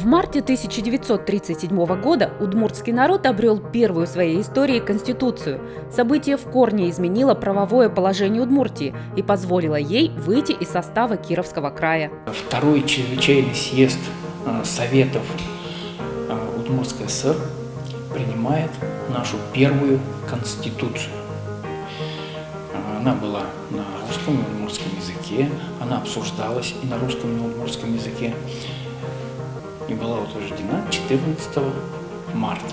В марте 1937 года удмуртский народ обрел первую в своей истории конституцию. Событие в корне изменило правовое положение Удмуртии и позволило ей выйти из состава Кировского края. Второй чрезвычайный съезд Советов Удмуртской ССР принимает нашу первую конституцию. Она была на русском и удмуртском языке, она обсуждалась и на русском, и на удмуртском языке, и была утверждена 14 марта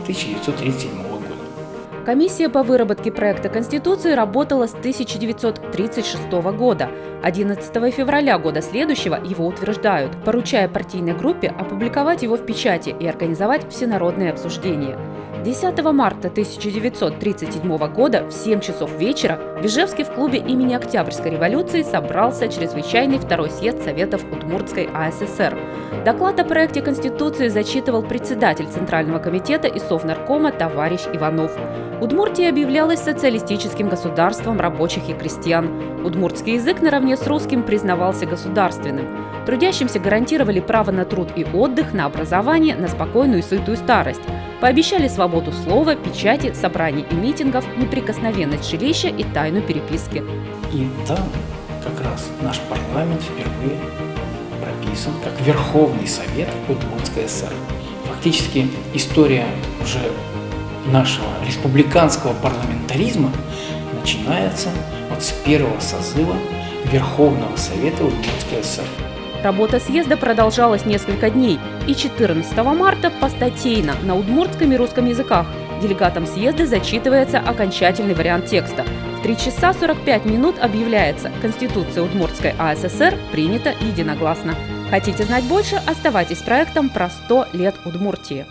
1937 года. Комиссия по выработке проекта Конституции работала с 1936 года. 11 февраля года следующего его утверждают, поручая партийной группе опубликовать его в печати и организовать всенародное обсуждение. 10 марта 1937 года в 7 часов вечера в Ижевске в клубе имени Октябрьской революции собрался чрезвычайный второй съезд Советов Удмуртской АССР. Доклад о проекте Конституции зачитывал председатель Центрального комитета и Совнаркома товарищ Иванов. Удмуртия объявлялась социалистическим государством рабочих и крестьян. Удмуртский язык наравне с русским признавался государственным. Трудящимся гарантировали право на труд и отдых, на образование, на спокойную и сытую старость. Пообещали свободу слова, печати, собраний и митингов, неприкосновенность жилища и тайну переписки. И там как раз наш парламент впервые прописан как Верховный Совет Удмуртской ССР. Фактически история уже нашего республиканского парламентаризма начинается вот с первого созыва Верховного Совета Удмуртской ССР. Работа съезда продолжалась несколько дней, и 14 марта постатейно на удмуртском и русском языках делегатам съезда зачитывается окончательный вариант текста. В 3 часа 45 минут объявляется: Конституция Удмуртской АССР принята единогласно. Хотите знать больше? Оставайтесь с проектом про 100 лет Удмуртии.